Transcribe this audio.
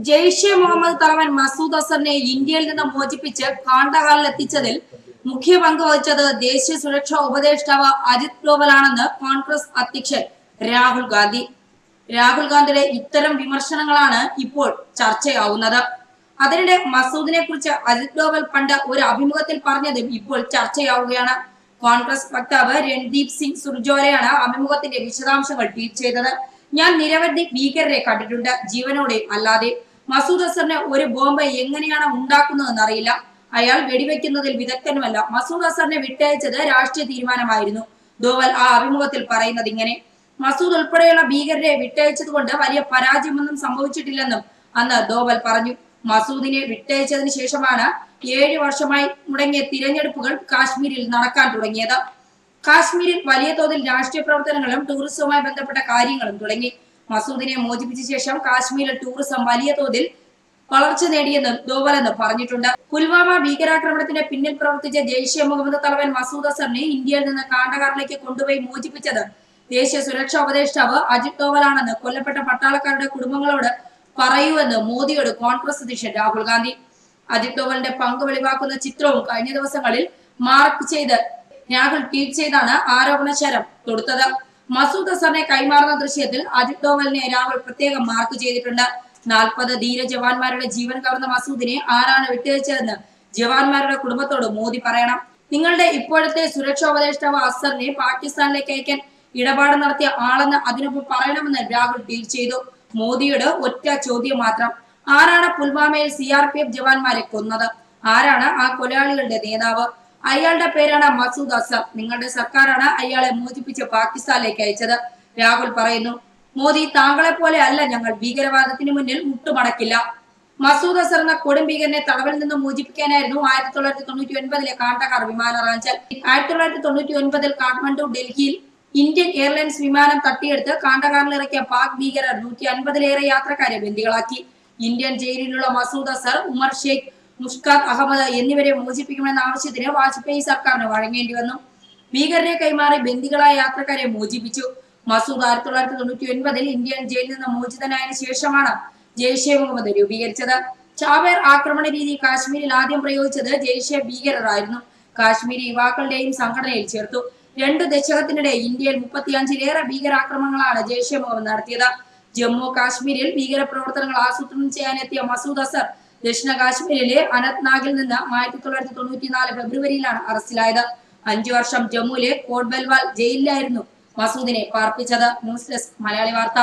ജെയ്ഷെ മുഹമ്മദ് തലവൻ മസൂദ് അസറിനെ ഇന്ത്യയിൽ നിന്ന് മോചിപ്പിച്ച് കാണ്ഡഹാറിൽ എത്തിച്ചതിൽ മുഖ്യ പങ്ക് വഹിച്ചത് ദേശീയ സുരക്ഷാ ഉപദേഷ്ടാവ് അജിത് ഡോവലാണെന്ന് കോൺഗ്രസ് അധ്യക്ഷൻ രാഹുൽ ഗാന്ധി. രാഹുൽ ഗാന്ധിയുടെ ഇത്തരം വിമർശനങ്ങളാണ് ഇപ്പോൾ ചർച്ചയാവുന്നത്. അതിനിടെ മസൂദിനെ കുറിച്ച് അജിത് ഡോവൽ പണ്ട് ഒരു അഭിമുഖത്തിൽ പറഞ്ഞതും ഇപ്പോൾ ചർച്ചയാവുകയാണ്. കോൺഗ്രസ് വക്താവ് രൺദീപ് സിംഗ് സുർജോലയാണ് അഭിമുഖത്തിന്റെ വിശദാംശങ്ങൾ ട്വീറ്റ് ചെയ്തത്. ഞാൻ നിരവധി ഭീകരരെ കണ്ടിട്ടുണ്ട്, ജീവനോടെ അല്ലാതെ. മസൂദ് അസറിന് ഒരു ബോംബ് എങ്ങനെയാണ് ഉണ്ടാക്കുന്നതെന്ന് അറിയില്ല. അയാൾ വെടിവെക്കുന്നതിൽ വിദഗ്ധനുമല്ല. മസൂദ് അസറിനെ വിട്ടയച്ചത് രാഷ്ട്രീയ തീരുമാനമായിരുന്നു. ഡോവൽ ആ അഭിമുഖത്തിൽ പറയുന്നത് ഇങ്ങനെ: മസൂദ് ഉൾപ്പെടെയുള്ള ഭീകരരെ വിട്ടയച്ചത് കൊണ്ട് വലിയ പരാജയമൊന്നും സംഭവിച്ചിട്ടില്ലെന്നും അന്ന് ഡോവൽ പറഞ്ഞു. മസൂദിനെ വിട്ടയച്ചതിന് ശേഷമാണ് 7 വർഷമായി മുടങ്ങിയ തിരഞ്ഞെടുപ്പുകൾ കാശ്മീരിൽ നടക്കാൻ തുടങ്ങിയത്. കാശ്മീരിൽ വലിയ തോതിൽ രാഷ്ട്രീയ പ്രവർത്തനങ്ങളും ടൂറിസവുമായി ബന്ധപ്പെട്ട കാര്യങ്ങളും തുടങ്ങി. മസൂദിനെ മോചിപ്പിച്ച ശേഷം കാശ്മീരിൽ ടൂറിസം വലിയ തോതിൽ വളർച്ച നേടിയെന്നും ഡോവൽ പറഞ്ഞിട്ടുണ്ട്. പുൽവാമ ഭീകരാക്രമണത്തിന്റെ പിന്നിൽ പ്രവർത്തിച്ച ജെയ്ഷെ മുഹമ്മദ് തലവൻ മസൂദ് അസറിനെ ഇന്ത്യയിൽ നിന്ന് കാണ്ഡഹാറിലേക്ക് കൊണ്ടുപോയി മോചിപ്പിച്ചത് ദേശീയ സുരക്ഷാ ഉപദേഷ്ടാവ് അജിത് ഡോവലാണെന്ന് കൊല്ലപ്പെട്ട പട്ടാളക്കാരുടെ കുടുംബങ്ങളോട് പറയൂവെന്ന് മോദിയോട് കോൺഗ്രസ് അധ്യക്ഷൻ രാഹുൽ ഗാന്ധി. അജിത് ഡോവലിന്റെ പങ്ക് വെളിവാക്കുന്ന ചിത്രവും കഴിഞ്ഞ ദിവസങ്ങളിൽ മാർക്ക് ചെയ്ത് രാഹുൽ ട്വീറ്റ് ചെയ്താണ് ആരോപണശരം തൊടുത്തത്. മസൂദ് അസറിനെ കൈമാറുന്ന ദൃശ്യത്തിൽ അജിത് ഡോവലിനെ രാഹുൽ പ്രത്യേകം മാർക്ക് ചെയ്തിട്ടുണ്ട്. 40 ധീര ജവാന്മാരുടെ ജീവൻ കവർന്ന മസൂദിനെ ആരാണ് വിട്ടയച്ചതെന്ന് ജവാന്മാരുടെ കുടുംബത്തോട് മോദി പറയണം. നിങ്ങളുടെ ഇപ്പോഴത്തെ സുരക്ഷാ ഉപദേഷ്ടാവ് അസറിനെ പാകിസ്ഥാനിലേക്ക് അയക്കാൻ ഇടപാട് നടത്തിയ ആളെന്ന് അതിനൊപ്പം പറയണമെന്ന് രാഹുൽ ട്വീറ്റ് ചെയ്തു. മോദിയോട് ഒറ്റ ചോദ്യം മാത്രം: ആരാണ് പുൽവാമയിൽ CRPF ജവാന്മാരെ കൊന്നത്? ആരാണ് ആ കൊലയാളികളുടെ നേതാവ്? അയാളുടെ പേരാണ് മസൂദ് അസർ. നിങ്ങളുടെ സർക്കാരാണ് അയാളെ മോചിപ്പിച്ച് പാകിസ്ഥാനിലേക്ക് അയച്ചത്. രാഹുൽ പറയുന്നു: മോദി, താങ്കളെ പോലെ അല്ല ഞങ്ങൾ. ഭീകരവാദത്തിന് മുന്നിൽ മുട്ടുമടക്കില്ല. മസൂദ് അസർ എന്ന കൊടും ഭീകരനെ തടവിൽ നിന്ന് മോചിപ്പിക്കാനായിരുന്നു 1999 കാണ്ഡഹാർ വിമാനറാഞ്ചൽ. 1999 കാഠ്മണ്ഡു ഡൽഹിയിൽ ഇന്ത്യൻ എയർലൈൻസ് വിമാനം തട്ടിയെടുത്ത് കാണ്ഡഹാറിൽ ഇറക്കിയ പാക് ഭീകരർ 150-ലേറെ യാത്രക്കാരെ ബന്ദികളാക്കി. ഇന്ത്യൻ ജയിലിലുള്ള മസൂദ് അസർ, ഉമർ ഷെയ്ഖ്, മുഷ്കാത്ത് അഹമ്മദ് എന്നിവരെ മോചിപ്പിക്കണമെന്ന ആവശ്യത്തിന് വാജ്പേയി സർക്കാരിന് വഴങ്ങേണ്ടി വന്നു. ഭീകരരെ കൈമാറി ബന്ദികളായ യാത്രക്കാരെ മോചിപ്പിച്ചു. മസൂദ് 1999 ഇന്ത്യൻ ജയിലിൽ നിന്ന് മോചിതനായതിനു ശേഷമാണ് ജെയ്ഷെ മുഹമ്മദ് രൂപീകരിച്ചത്. ചാവേർ ആക്രമണ രീതി കാശ്മീരിൽ ആദ്യം പ്രയോഗിച്ചത് ജെയ്ഷെ ഭീകരരായിരുന്നു. കാശ്മീരി യുവാക്കളുടെയും സംഘടനയിൽ ചേർത്തു. 2 ദശകത്തിനിടെ ഇന്ത്യയിൽ 35-ലേറെ ഭീകരാക്രമണങ്ങളാണ് ജെയ്ഷെ മുഹമ്മദ് നടത്തിയത്. ജമ്മു കാശ്മീരിൽ ഭീകര പ്രവർത്തനങ്ങൾ ആസൂത്രണം ചെയ്യാനെത്തിയ മസൂദ് അസർ ദക്ഷിണ കാശ്മീരിലെ അനന്ത്നാഗിൽ നിന്ന് 1994 ഫെബ്രുവരിയിലാണ് അറസ്റ്റിലായത്. 5 വർഷം ജമ്മുവിലെ കോട്ബൽവാൽ ജയിലിലായിരുന്നു മസൂദിനെ പാർപ്പിച്ചത്. ന്യൂസ് ഡെസ്ക് മലയാളി വാർത്ത.